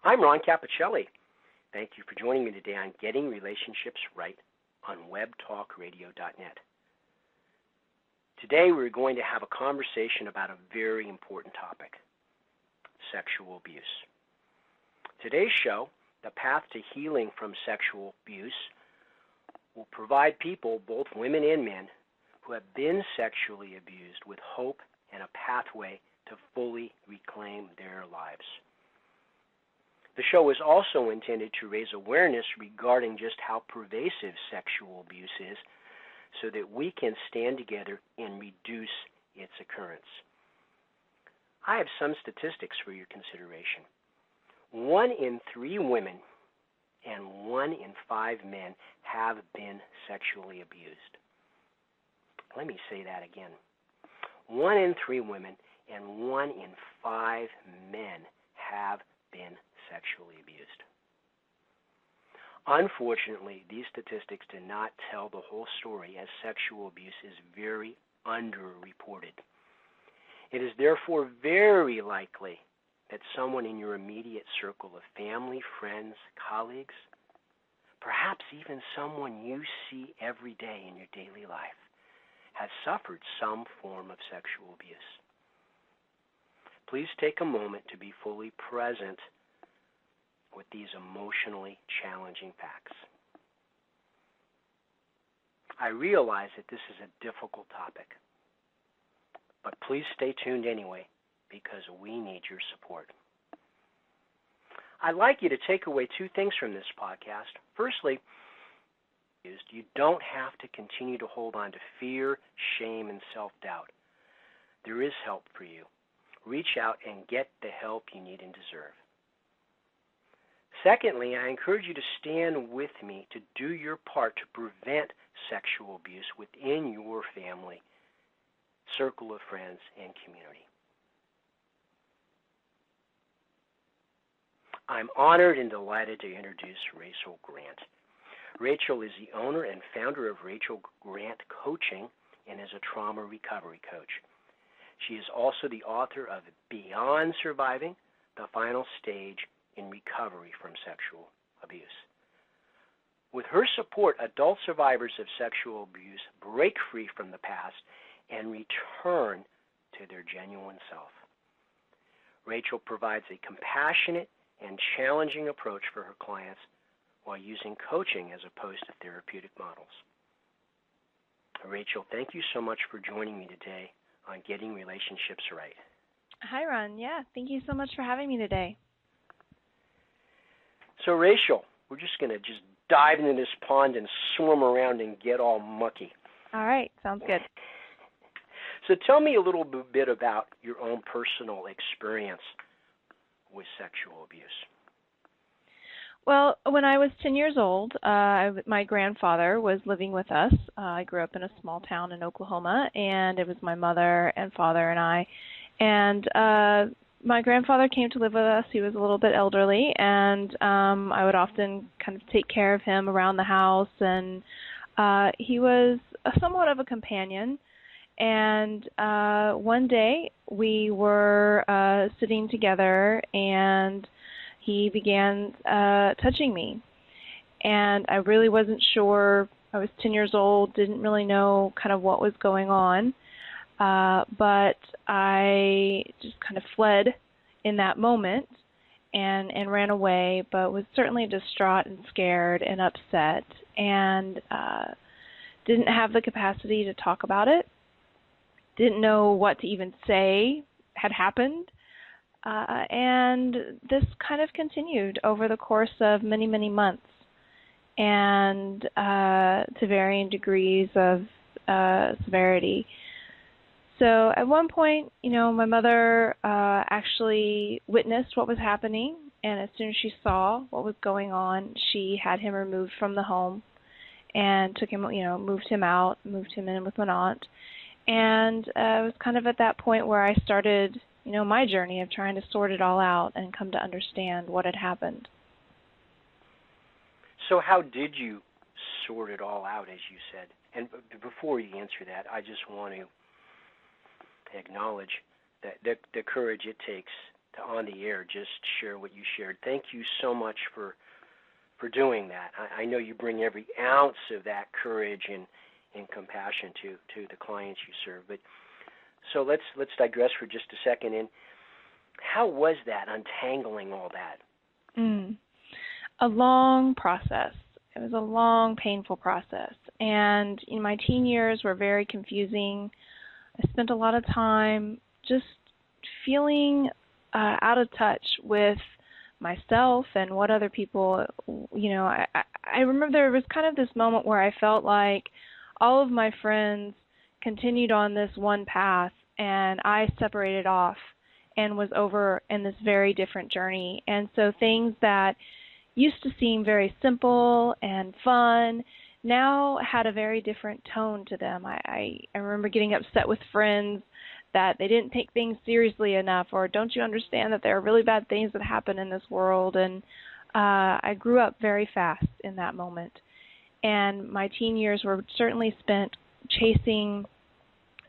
I'm Ron Capicelli. Thank you for joining me today on Getting Relationships Right on webtalkradio.net. Today we're going to have a conversation about a very important topic, sexual abuse. Today's show, The Path to Healing from Sexual Abuse, will provide people, both women and men, who have been sexually abused with hope and a pathway to fully reclaim their lives. The show is also intended to raise awareness regarding just how pervasive sexual abuse is so that we can stand together and reduce its occurrence. I have some statistics for your consideration. 1 in 3 women and 1 in 5 men have been sexually abused. Let me say that again. 1 in 3 women and 1 in 5 men have been sexually abused. Unfortunately, these statistics do not tell the whole story, as sexual abuse is very underreported. It is therefore very likely that someone in your immediate circle of family, friends, colleagues, perhaps even someone you see every day in your daily life, has suffered some form of sexual abuse. Please take a moment to be fully present with these emotionally challenging facts. I realize that this is a difficult topic, but please stay tuned anyway because we need your support. I'd like you to take away 2 things from this podcast. Firstly, you don't have to continue to hold on to fear, shame, and self-doubt. There is help for you. Reach out and get the help you need and deserve. Secondly, I encourage you to stand with me to do your part to prevent sexual abuse within your family, circle of friends, and community. I'm honored and delighted to introduce Rachel Grant. Rachel is the owner and founder of Rachel Grant Coaching and is a trauma recovery coach. She is also the author of Beyond Surviving, the Final Stage in Recovery from Sexual Abuse. With her support, adult survivors of sexual abuse break free from the past and return to their genuine self. Rachel provides a compassionate and challenging approach for her clients while using coaching as opposed to therapeutic models. Rachel, thank you so much for joining me today on Getting Relationships Right. Hi, Ron. Yeah, thank you so much for having me today. So, Rachel, we're just going to dive into this pond and swim around and get all mucky. All right, sounds good. So tell me a little bit about your own personal experience with sexual abuse. Well, when I was 10 years old, my grandfather was living with us. I grew up in a small town in Oklahoma, and it was my mother and father and I. And my grandfather came to live with us. He was a little bit elderly, and I would often kind of take care of him around the house. And he was somewhat of a companion. And one day we were sitting together, and he began touching me. And I really wasn't sure. I was 10 years old, didn't really know kind of what was going on. But I just kind of fled in that moment and ran away, but was certainly distraught and scared and upset, and didn't have the capacity to talk about it. Didn't know what to even say had happened. And this kind of continued over the course of many, many months, and to varying degrees of severity. So at one point, my mother actually witnessed what was happening, and as soon as she saw what was going on, she had him removed from the home and took him, moved him out, moved him in with an aunt. And it was kind of at that point where I started, my journey of trying to sort it all out and come to understand what had happened. So how did you sort it all out, as you said? And before you answer that, I just want to acknowledge that the courage it takes to on the air just share what you shared. Thank you so much for doing that. I know you bring every ounce of that courage and compassion to the clients you serve. But so let's digress for just a second. And how was that, untangling all that? A long process. It was a long, painful process. And my teen years were very confusing. I spent a lot of time just feeling out of touch with myself and what other people, I remember there was kind of this moment where I felt like all of my friends continued on this one path and I separated off and was over in this very different journey. And so things that used to seem very simple and fun now had a very different tone to them. I remember getting upset with friends that they didn't take things seriously enough, or don't you understand that there are really bad things that happen in this world? And I grew up very fast in that moment. And my teen years were certainly spent chasing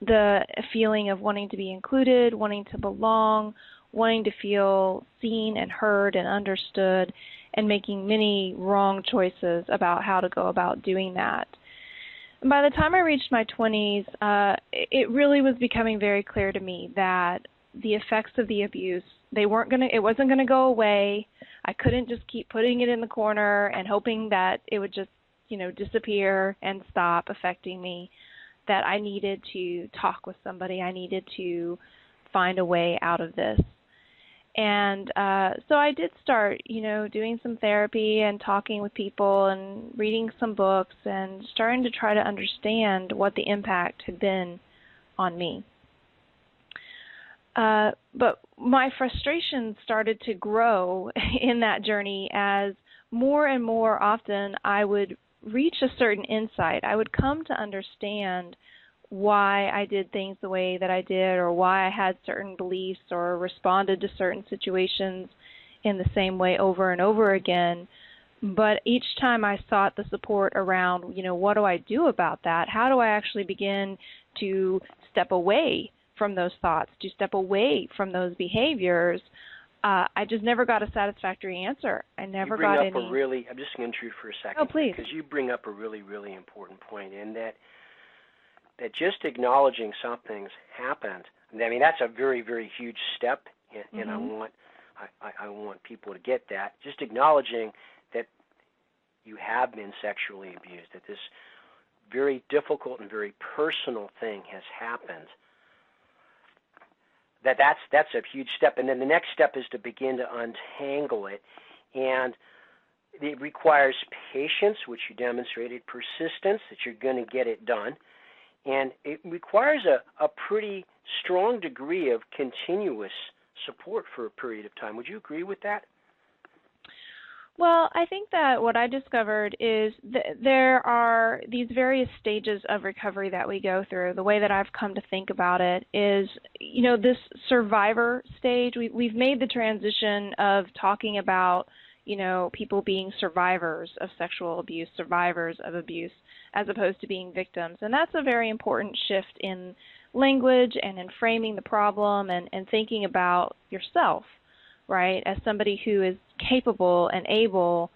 the feeling of wanting to be included, wanting to belong, wanting to feel seen and heard and understood, and making many wrong choices about how to go about doing that. And by the time I reached my 20s, it really was becoming very clear to me that the effects of the abuse, it wasn't going to go away. I couldn't just keep putting it in the corner and hoping that it would just, disappear and stop affecting me, that I needed to talk with somebody. I needed to find a way out of this. And so I did start, doing some therapy and talking with people and reading some books and starting to try to understand what the impact had been on me. But my frustration started to grow in that journey as more and more often I would reach a certain insight. I would come to understand why I did things the way that I did, or why I had certain beliefs or responded to certain situations in the same way over and over again. But each time I sought the support around, what do I do about that? How do I actually begin to step away from those thoughts, to step away from those behaviors? I just never got a satisfactory answer. I never got any. I'm just going to intrude for a second. Oh, please. Because you bring up a really, really important point in that just acknowledging something's happened. That's a very, very huge step, and I want people to get that. Just acknowledging that you have been sexually abused, that this very difficult and very personal thing has happened. That's a huge step, and then the next step is to begin to untangle it, and it requires patience, which you demonstrated, persistence, that you're going to get it done. And it requires a pretty strong degree of continuous support for a period of time. Would you agree with that? Well, I think that what I discovered is there are these various stages of recovery that we go through. The way that I've come to think about it is, this survivor stage, we've made the transition of talking about, people being survivors of sexual abuse, survivors of abuse, as opposed to being victims. And that's a very important shift in language and in framing the problem and thinking about yourself, right, as somebody who is capable and able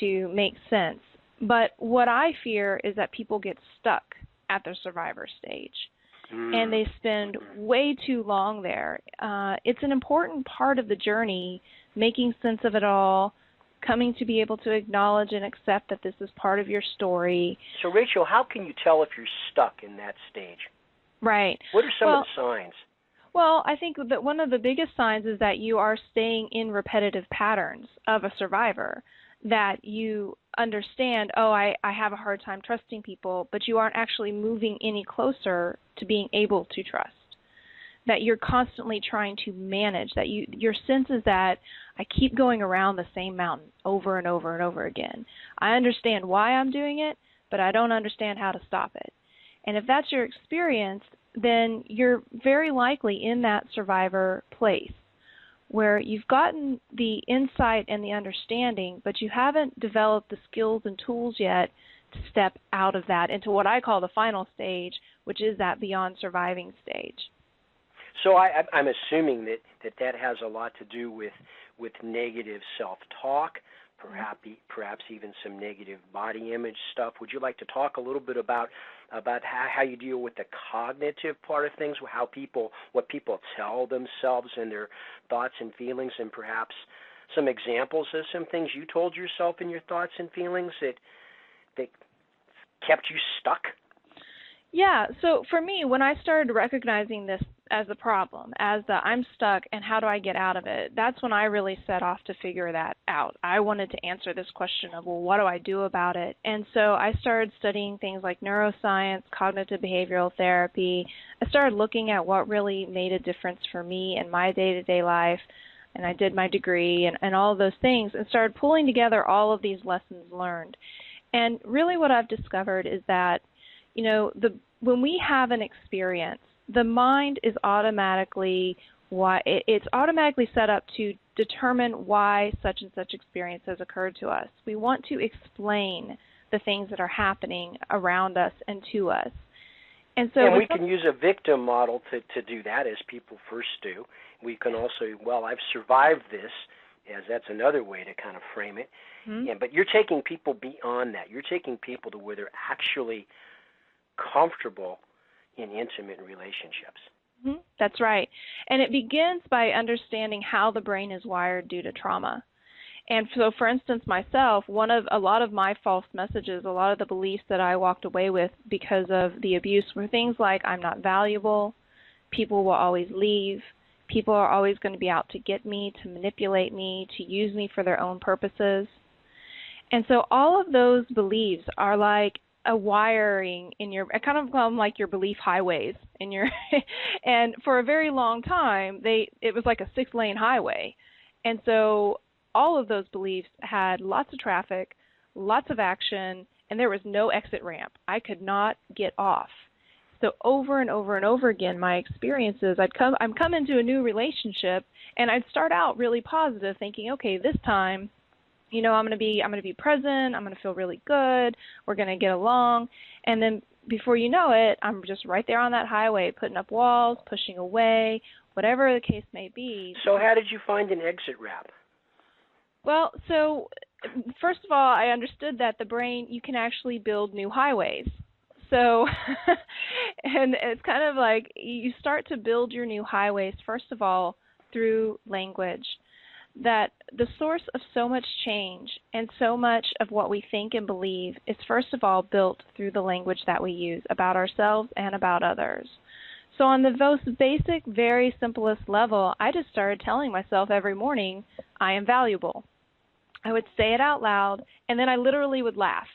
to make sense. But what I fear is that people get stuck at the survivor stage, and they spend way too long there. It's an important part of the journey, making sense of it all, coming to be able to acknowledge and accept that this is part of your story. So, Rachel, how can you tell if you're stuck in that stage? Right. What are some of the signs? Well, I think that one of the biggest signs is that you are staying in repetitive patterns of a survivor, that you understand, I have a hard time trusting people, but you aren't actually moving any closer to being able to trust. That you're constantly trying to manage, that your sense is that I keep going around the same mountain over and over and over again. I understand why I'm doing it, but I don't understand how to stop it. And if that's your experience, then you're very likely in that survivor place where you've gotten the insight and the understanding, but you haven't developed the skills and tools yet to step out of that into what I call the final stage, which is that beyond surviving stage. So I'm assuming that that has a lot to do with negative self-talk, perhaps even some negative body image stuff. Would you like to talk a little bit about how you deal with the cognitive part of things, what people tell themselves and their thoughts and feelings, and perhaps some examples of some things you told yourself in your thoughts and feelings that kept you stuck? Yeah, so for me, when I started recognizing this as a problem, as the I'm stuck and how do I get out of it, that's when I really set off to figure that out. I wanted to answer this question of, well, what do I do about it? And so I started studying things like neuroscience, cognitive behavioral therapy. I started looking at what really made a difference for me in my day-to-day life, and I did my degree and all of those things, and started pulling together all of these lessons learned. And really what I've discovered is that, you know, when we have an experience, the mind is automatically set up to determine why such and such experience has occurred to us. We want to explain the things that are happening around us and to us. And so we can use a victim model to do that, as people first do. We can also, well, I've survived this, as that's another way to kind of frame it. Mm-hmm. But you're taking people beyond that. You're taking people to where they're actually comfortable in intimate relationships. Mm-hmm. That's right. And it begins by understanding how the brain is wired due to trauma. And so, for instance, myself, a lot of my false messages, a lot of the beliefs that I walked away with because of the abuse were things like I'm not valuable, people will always leave, people are always going to be out to get me, to manipulate me, to use me for their own purposes. And so all of those beliefs are like a wiring in your, kind of like your belief highways in your, and for a very long time, it was like a 6-lane highway. And so all of those beliefs had lots of traffic, lots of action, and there was no exit ramp. I could not get off. So over and over and over again, my experiences, I'm come into a new relationship, and I'd start out really positive, thinking, okay, this time, you know, I'm going to be present, I'm going to feel really good, we're going to get along, and then before you know it, I'm just right there on that highway, putting up walls, pushing away, whatever the case may be. So how did you find an exit ramp? Well, so first of all, I understood that the brain, you can actually build new highways. So, and it's kind of like you start to build your new highways, first of all, through language. That the source of so much change and so much of what we think and believe is, first of all, built through the language that we use about ourselves and about others. So on the most basic, very simplest level, I just started telling myself every morning, I am valuable. I would say it out loud, and then I literally would laugh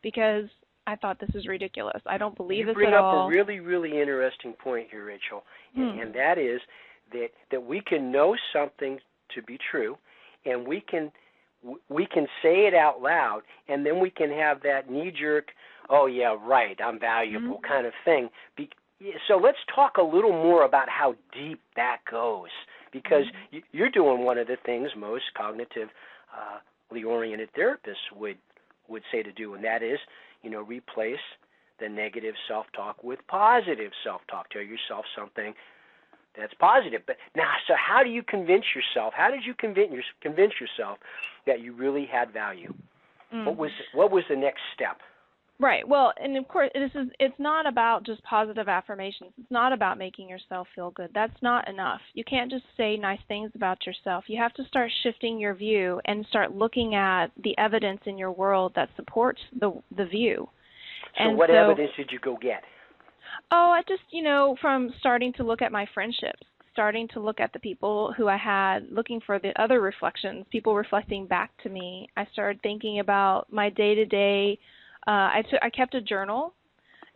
because I thought this is ridiculous. I don't believe this at all. You bring up a really, really interesting point here, Rachel, and that is that we can know something to be true, and we can say it out loud, and then we can have that knee-jerk, oh, yeah, right, I'm valuable kind of thing. So let's talk a little more about how deep that goes, because you're doing one of the things most cognitively oriented therapists would say to do, and that is, you know, replace the negative self-talk with positive self-talk. Tell yourself something that's positive. But now, so how do you convince yourself? How did you convince yourself that you really had value? What was the next step? Right. Well, and of course, it's not about just positive affirmations. It's not about making yourself feel good. That's not enough. You can't just say nice things about yourself. You have to start shifting your view and start looking at the evidence in your world that supports the view. So what evidence did you go get? Oh, I just, you know, from starting to look at my friendships, starting to look at the people who I had, looking for the other reflections, people reflecting back to me. I started thinking about my day-to-day. I kept a journal,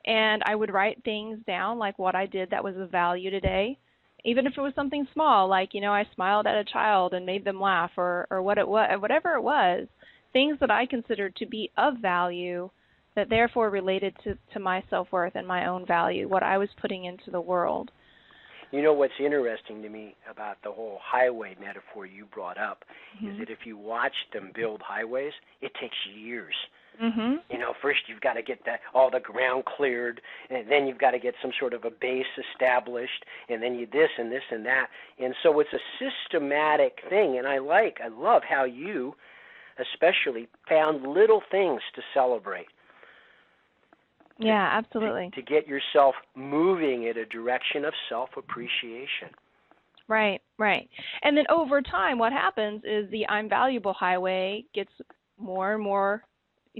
and I would write things down, like what I did that was of value today, even if it was something small, like, you know, I smiled at a child and made them laugh, or whatever it was, things that I considered to be of value that therefore related to my self-worth and my own value, what I was putting into the world. You know what's interesting to me about the whole highway metaphor you brought up is that if you watch them build highways, it takes years. Mhm. First you've got to get all the ground cleared, and then you've got to get some sort of a base established, and then you this and this and that. And so it's a systematic thing, and I love how you especially found little things to celebrate. Yeah, absolutely. To get yourself moving in a direction of self-appreciation. Right, right. And then over time, what happens is the I'm valuable highway gets more and more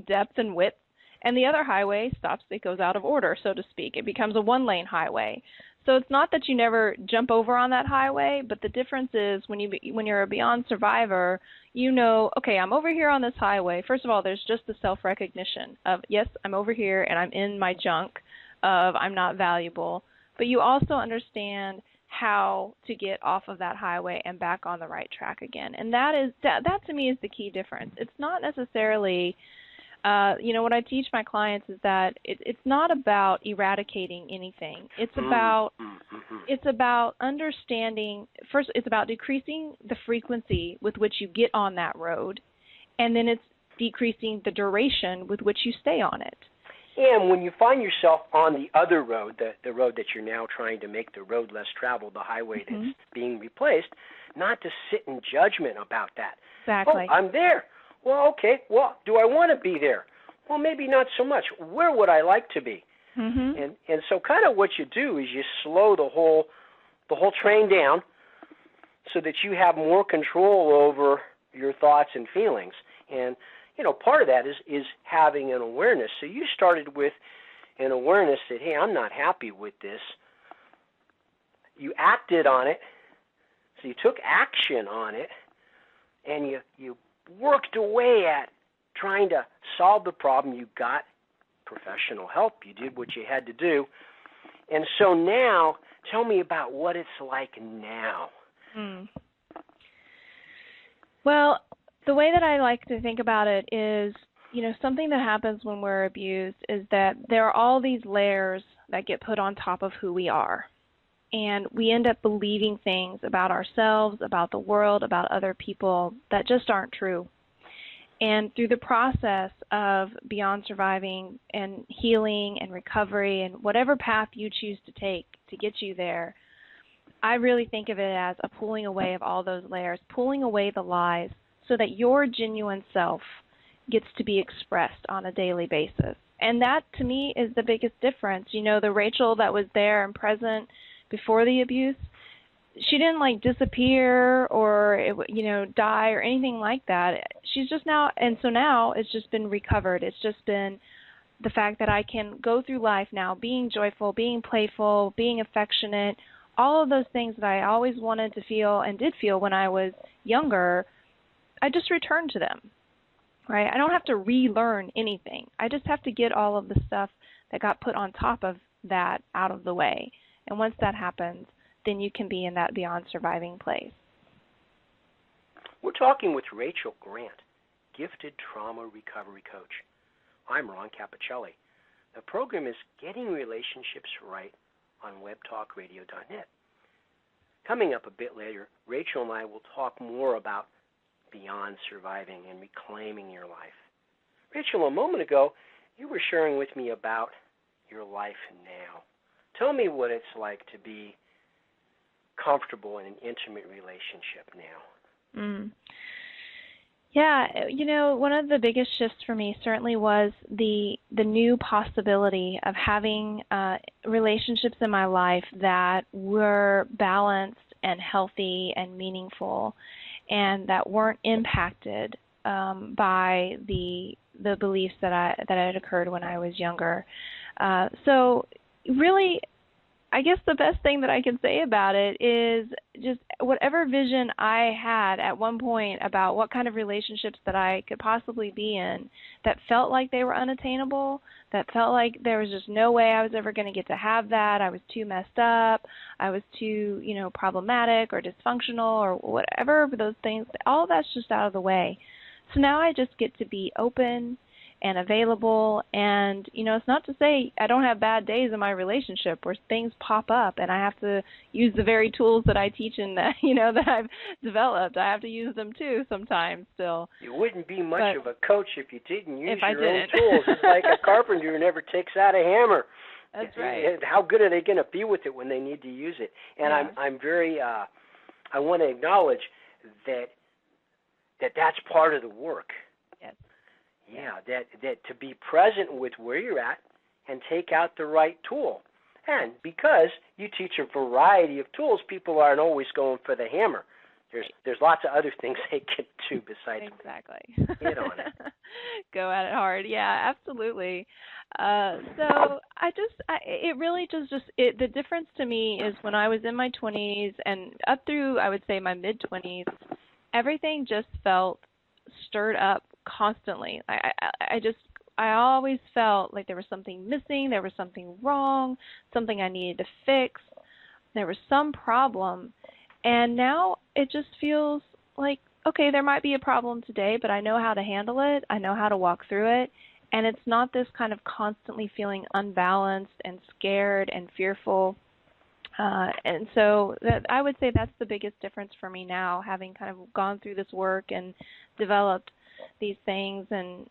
depth and width, and the other highway stops. It goes out of order, so to speak. It becomes a one-lane highway. So it's not that you never jump over on that highway, but the difference is when you're a Beyond survivor, okay, I'm over here on this highway. First of all, there's just the self-recognition of, yes, I'm over here and I'm in my junk of I'm not valuable. But you also understand how to get off of that highway and back on the right track again. And that to me is the key difference. It's not necessarily what I teach my clients is that it's not about eradicating anything. It's about understanding. First, it's about decreasing the frequency with which you get on that road, and then it's decreasing the duration with which you stay on it. And when you find yourself on the other road, the road that you're now trying to make the road less traveled, the highway that's being replaced, not to sit in judgment about that. Exactly. Oh, I'm there. Well, okay. Well, do I want to be there? Well, maybe not so much. Where would I like to be? And so kind of what you do is you slow the whole train down so that you have more control over your thoughts and feelings. And part of that is having an awareness. So you started with an awareness that, hey, I'm not happy with this. You acted on it. So you took action on it, and you worked away at trying to solve the problem. You got professional help. You did what you had to do. And so now, tell me about what it's like now. Well, the way that I like to think about it is, something that happens when we're abused is that there are all these layers that get put on top of who we are. And we end up believing things about ourselves, about the world, about other people that just aren't true. And through the process of Beyond Surviving and healing and recovery and whatever path you choose to take to get you there, I really think of it as a pulling away of all those layers, pulling away the lies so that your genuine self gets to be expressed on a daily basis. And that, to me, is the biggest difference. The Rachel that was there and present before the abuse, she didn't disappear or die or anything like that. She's just now, and so now it's just been recovered. It's just been the fact that I can go through life now being joyful, being playful, being affectionate, all of those things that I always wanted to feel and did feel when I was younger. I just return to them, right? I don't have to relearn anything. I just have to get all of the stuff that got put on top of that out of the way. And once that happens, then you can be in that Beyond Surviving place. We're talking with Rachel Grant, Gifted Trauma Recovery Coach. I'm Ron Capicelli. The program is Getting Relationships Right on webtalkradio.net. Coming up a bit later, Rachel and I will talk more about Beyond Surviving and reclaiming your life. Rachel, a moment ago, you were sharing with me about your life now. Tell me what it's like to be comfortable in an intimate relationship now. Yeah, one of the biggest shifts for me certainly was the new possibility of having relationships in my life that were balanced and healthy and meaningful, and that weren't impacted by the beliefs that had occurred when I was younger. So really, I guess the best thing that I can say about it is just whatever vision I had at one point about what kind of relationships that I could possibly be in that felt like they were unattainable, that felt like there was just no way I was ever going to get to have that, I was too messed up, I was too, problematic or dysfunctional or whatever those things, all that's just out of the way. So now I just get to be open and available. And, it's not to say I don't have bad days in my relationship where things pop up and I have to use the very tools that I teach and that, that I've developed. I have to use them too sometimes still. You wouldn't be much of a coach if you didn't use your own didn't. tools. It's like a carpenter who never takes out a hammer. That's right. How good are they going to be with it when they need to use it? And yeah. I'm very, I want to acknowledge that's part of the work. Yes. Yeah, that to be present with where you're at and take out the right tool. And because you teach a variety of tools, people aren't always going for the hammer. There's lots of other things they can do besides hit on it. Go at it hard. Yeah, absolutely. So it really the difference to me is when I was in my 20s and up through, I would say, my mid-20s, everything just felt stirred up constantly. I always felt like there was something missing, there was something wrong, something I needed to fix, there was some problem. And now it just feels like, okay, there might be a problem today, but I know how to handle it, I know how to walk through it, and it's not this kind of constantly feeling unbalanced and scared and fearful. And so I would say that's the biggest difference for me now, having kind of gone through this work and developed these things. And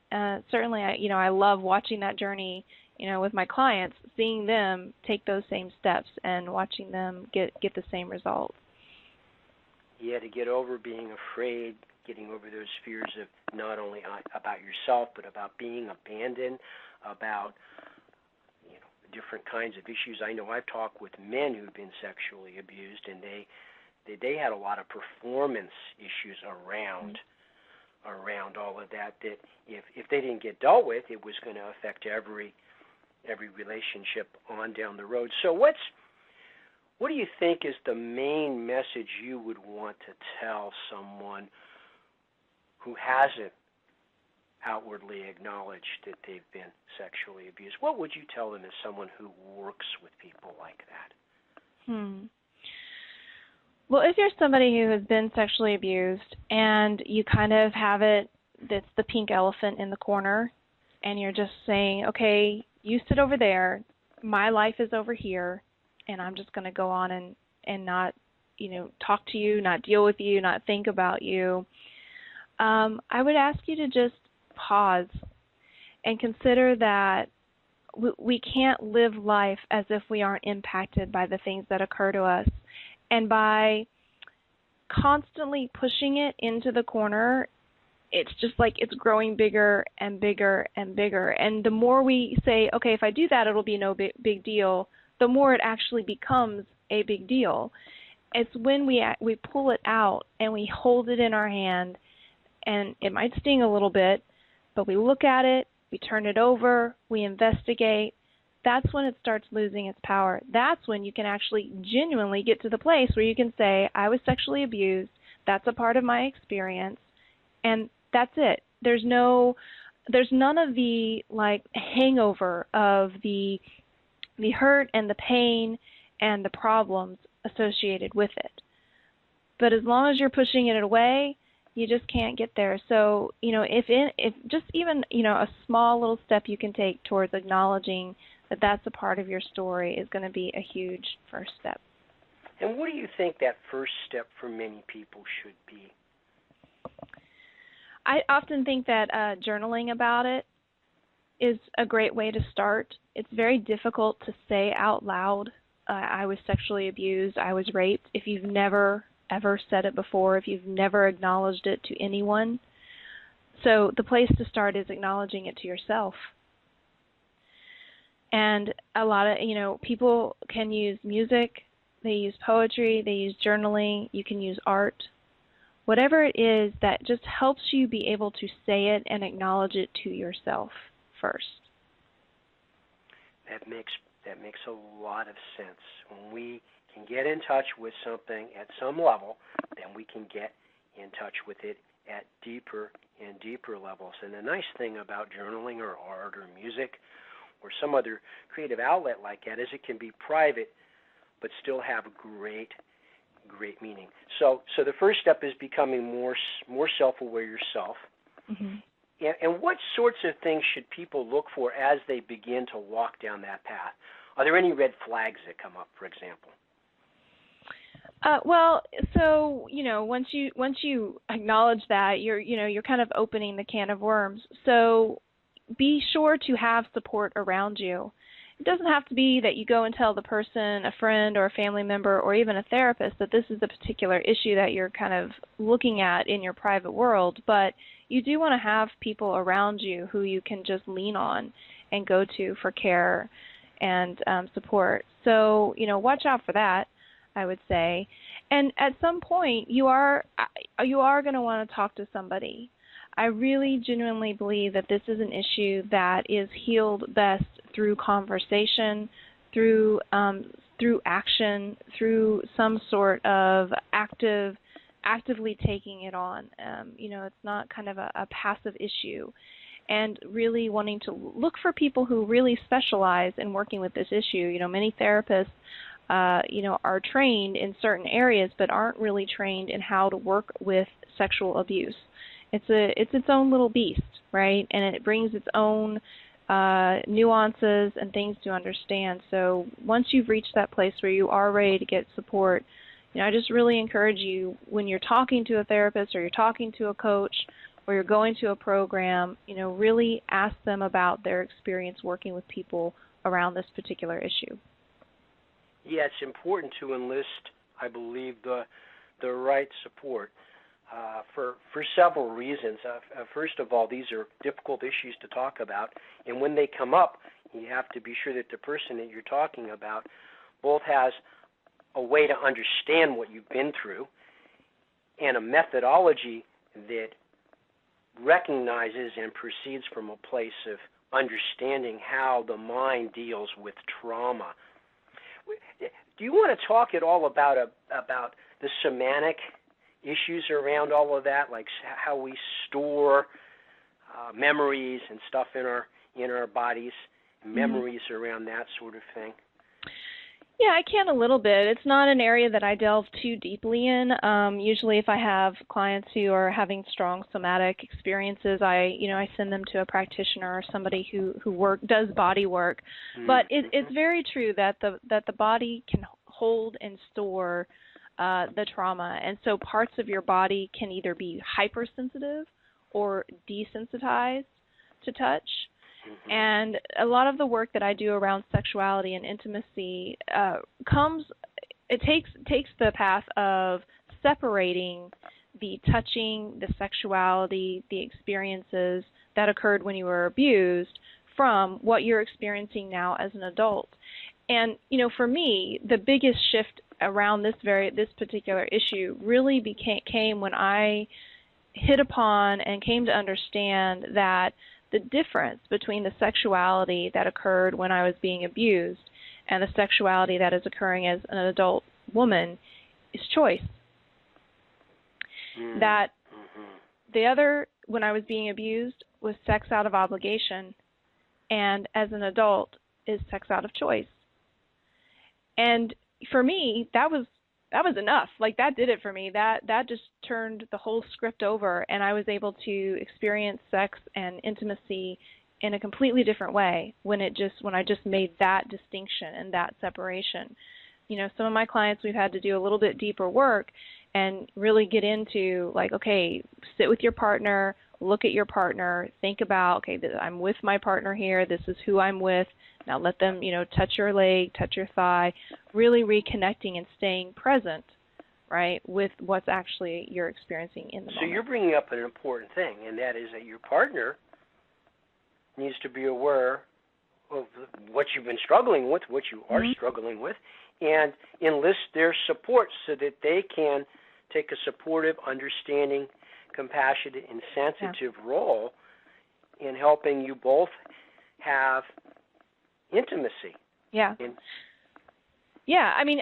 certainly, I love watching that journey, with my clients, seeing them take those same steps and watching them get the same results. Yeah, to get over being afraid, getting over those fears of not only about yourself, but about being abandoned, about different kinds of issues. I know I've talked with men who've been sexually abused, and they had a lot of performance issues around all of that. That if they didn't get dealt with, it was going to affect every relationship on down the road. So what do you think is the main message you would want to tell someone who hasn't outwardly acknowledged that they've been sexually abused? What would you tell them as someone who works with people like that? Well, if you're somebody who has been sexually abused and you kind of have that's the pink elephant in the corner, and you're just saying, okay, you sit over there, my life is over here, and I'm just going to go on and not, talk to you, not deal with you, not think about you, I would ask you to just pause and consider that we can't live life as if we aren't impacted by the things that occur to us. And by constantly pushing it into the corner, it's just like it's growing bigger and bigger and bigger. And the more we say, okay, if I do that, it'll be no big deal, the more it actually becomes a big deal. It's when we pull it out and we hold it in our hand, and it might sting a little bit, but we look at it, we turn it over, we investigate. That's when it starts losing its power. That's when you can actually genuinely get to the place where you can say, I was sexually abused, that's a part of my experience, and that's it. There's none of the hangover of the hurt and the pain and the problems associated with it. But as long as you're pushing it away, you just can't get there. So, if just even, a small little step you can take towards acknowledging that that's a part of your story is going to be a huge first step. And what do you think that first step for many people should be? I often think that journaling about it is a great way to start. It's very difficult to say out loud, I was sexually abused, I was raped, if you've never ever said it before, if you've never acknowledged it to anyone. So the place to start is acknowledging it to yourself. And a lot of, people can use music, they use poetry, they use journaling, you can use art. Whatever it is that just helps you be able to say it and acknowledge it to yourself first. That makes a lot of sense. When we can get in touch with something at some level, then we can get in touch with it at deeper and deeper levels. And the nice thing about journaling or art or music or some other creative outlet like that is it can be private but still have great meaning. So the first step is becoming more self-aware yourself. Mm-hmm. And what sorts of things should people look for as they begin to walk down that path? Are there any red flags that come up, for example? Well, so once you acknowledge that, you're kind of opening the can of worms. So be sure to have support around you. It doesn't have to be that you go and tell the person, a friend or a family member or even a therapist, that this is a particular issue that you're kind of looking at in your private world, but you do want to have people around you who you can just lean on and go to for care and support. So, watch out for that, I would say. And at some point, you are going to want to talk to somebody. I really genuinely believe that this is an issue that is healed best through conversation, through action, through some sort of actively taking it on. It's not kind of a passive issue. And really wanting to look for people who really specialize in working with this issue. Many therapists, are trained in certain areas, but aren't really trained in how to work with sexual abuse. It's its own little beast, right? And it brings its own nuances and things to understand. So once you've reached that place where you are ready to get support, I just really encourage you, when you're talking to a therapist or you're talking to a coach or you're going to a program, really ask them about their experience working with people around this particular issue. Yeah, it's important to enlist, I believe, the right support for several reasons. First of all, these are difficult issues to talk about, and when they come up, you have to be sure that the person that you're talking about both has a way to understand what you've been through and a methodology that recognizes and proceeds from a place of understanding how the mind deals with trauma. Do you want to talk at all about the somatic issues around all of that, like how we store memories and stuff in our bodies, memories around that sort of thing? Yeah, I can a little bit. It's not an area that I delve too deeply in. Usually if I have clients who are having strong somatic experiences, I send them to a practitioner or somebody who does body work. But it's very true that the body can hold and store the trauma. And so parts of your body can either be hypersensitive or desensitized to touch. And a lot of the work that I do around sexuality and intimacy takes the path of separating the touching, the sexuality, the experiences that occurred when you were abused from what you're experiencing now as an adult. And, for me, the biggest shift around this particular issue really came when I hit upon and came to understand that the difference between the sexuality that occurred when I was being abused and the sexuality that is occurring as an adult woman is choice. That the other, when I was being abused, was sex out of obligation, and as an adult is sex out of choice. And for me, that was enough. Like, that did it for me. That just turned the whole script over, and I was able to experience sex and intimacy in a completely different way when I just made that distinction and that separation. Some of my clients, we've had to do a little bit deeper work and really get into, like, okay, sit with your partner, look at your partner, think about, okay, I'm with my partner here, this is who I'm with. Now let them, touch your leg, touch your thigh, really reconnecting and staying present, right, with what's actually you're experiencing in the moment. So you're bringing up an important thing, and that is that your partner needs to be aware of what you've been struggling with, what you are struggling with, and enlist their support so that they can take a supportive, understanding, compassionate, and sensitive role in helping you both have intimacy. Yeah. Yeah, I mean,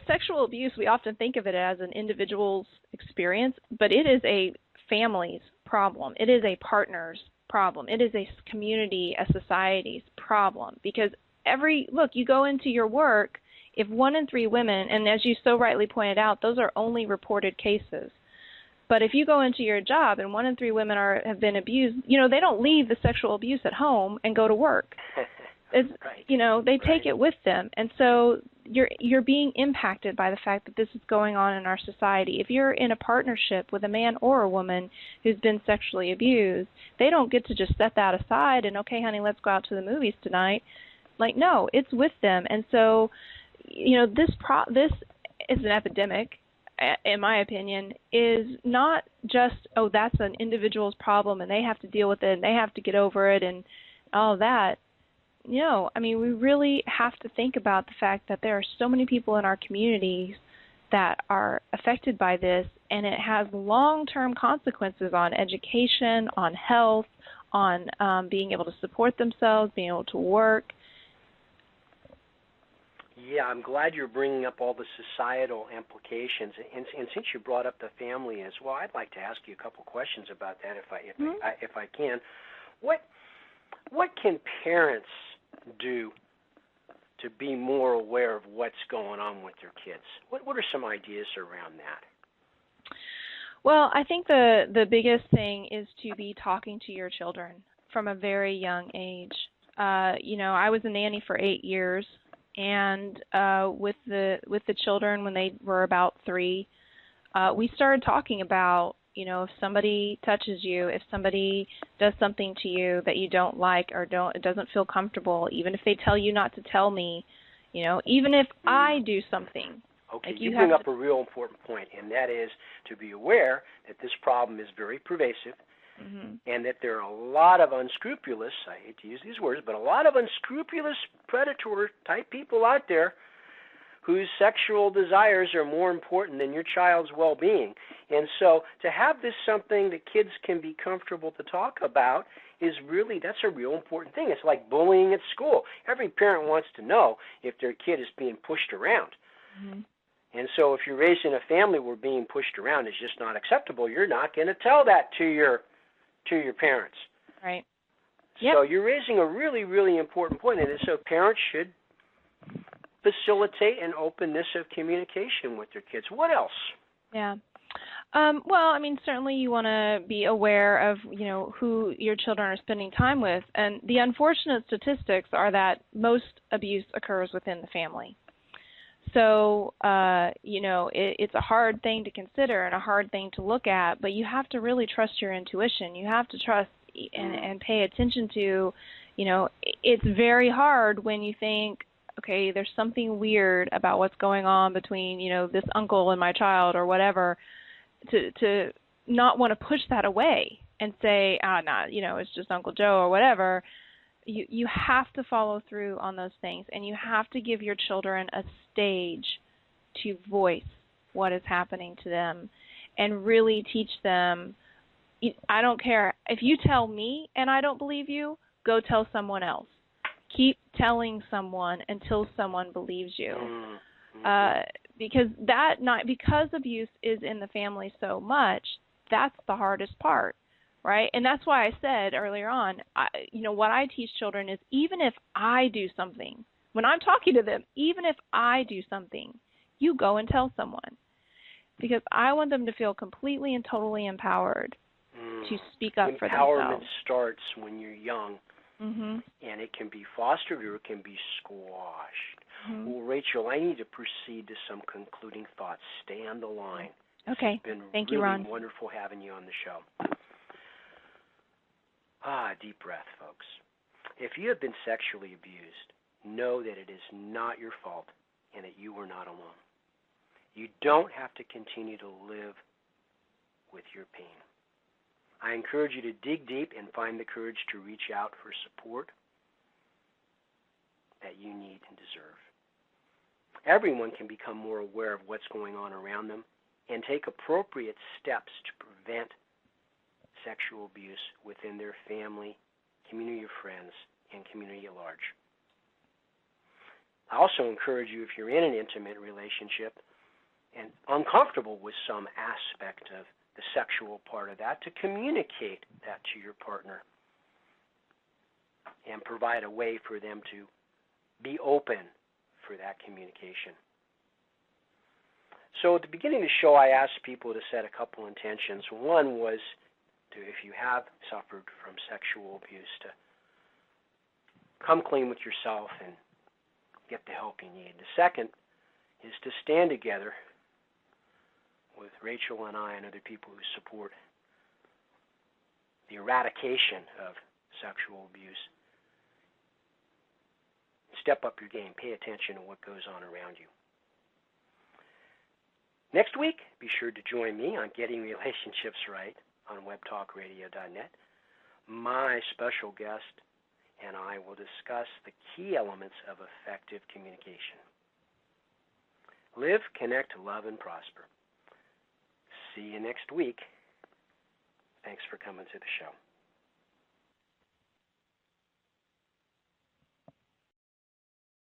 sexual abuse, we often think of it as an individual's experience, but it is a family's problem. It is a partner's problem. It is a community, a society's problem. Because you go into your work, if 1 in 3 women, and as you so rightly pointed out, those are only reported cases, But if you go into your job and 1 in 3 women have been abused, they don't leave the sexual abuse at home and go to work. It's, right. They take it with them. And so you're being impacted by the fact that this is going on in our society. If you're in a partnership with a man or a woman who's been sexually abused, they don't get to just set that aside and, okay, honey, let's go out to the movies tonight. Like, no, it's with them. And so, this is an epidemic, in my opinion, is not just, that's an individual's problem and they have to deal with it and they have to get over it and all of that. No, I mean, we really have to think about the fact that there are so many people in our communities that are affected by this, and it has long-term consequences on education, on health, on being able to support themselves, being able to work. Yeah, I'm glad you're bringing up all the societal implications, and since you brought up the family as well, I'd like to ask you a couple questions about that, if I can. What can parents do to be more aware of what's going on with their kids? What are some ideas around that? Well, I think the biggest thing is to be talking to your children from a very young age. I was a nanny for 8 years, and with the children when they were about 3, we started talking about, if somebody touches you, if somebody does something to you that you don't like or it doesn't feel comfortable, even if they tell you not to tell me, even if I do something. Okay, like you bring up a real important point, and that is to be aware that this problem is very pervasive, and that there are a lot of unscrupulous, I hate to use these words, but a lot of unscrupulous predator-type people out there whose sexual desires are more important than your child's well-being. And so to have this something that kids can be comfortable to talk about that's a real important thing. It's like bullying at school. Every parent wants to know if their kid is being pushed around. And so if you're raised in a family where being pushed around is just not acceptable, you're not going to tell that to your parents. Right. So you're raising a really, really important point, and so parents should facilitate an openness of communication with their kids. What else? Yeah. Well, I mean, certainly you want to be aware of, who your children are spending time with. And the unfortunate statistics are that most abuse occurs within the family. So, it's a hard thing to consider and a hard thing to look at, but you have to really trust your intuition. You have to trust and pay attention to, it's very hard when you think, okay, there's something weird about what's going on between, this uncle and my child or whatever, to not want to push that away and say, it's just Uncle Joe or whatever. You have to follow through on those things, and you have to give your children a stage to voice what is happening to them and really teach them. I don't care. If you tell me and I don't believe you, go tell someone else. Keep telling someone until someone believes you. Because abuse is in the family so much, that's the hardest part, right? And that's why I said earlier on, what I teach children is even if I do something, when I'm talking to them, even if I do something, you go and tell someone. Because I want them to feel completely and totally empowered to speak up for themselves. Empowerment starts when you're young. And it can be fostered or it can be squashed. Well, Rachel, I need to proceed to some concluding thoughts. Stay on the line. Okay. It's been Thank really you, Ron. wonderful having you on the show. Deep breath, folks. If you have been sexually abused, know that it is not your fault and that you are not alone. You don't have to continue to live with your pain. I encourage you to dig deep and find the courage to reach out for support that you need and deserve. Everyone can become more aware of what's going on around them and take appropriate steps to prevent sexual abuse within their family, community of friends, and community at large. I also encourage you, if you're in an intimate relationship and uncomfortable with some aspect of the sexual part of that, to communicate that to your partner and provide a way for them to be open for that communication. So at the beginning of the show, I asked people to set a couple intentions. One was to, if you have suffered from sexual abuse, to come clean with yourself and get the help you need. The second is to stand together with Rachel and I and other people who support the eradication of sexual abuse. Step up your game. Pay attention to what goes on around you. Next week, be sure to join me on Getting Relationships Right on webtalkradio.net. My special guest and I will discuss the key elements of effective communication. Live, connect, love, and prosper. See you next week. Thanks for coming to the show.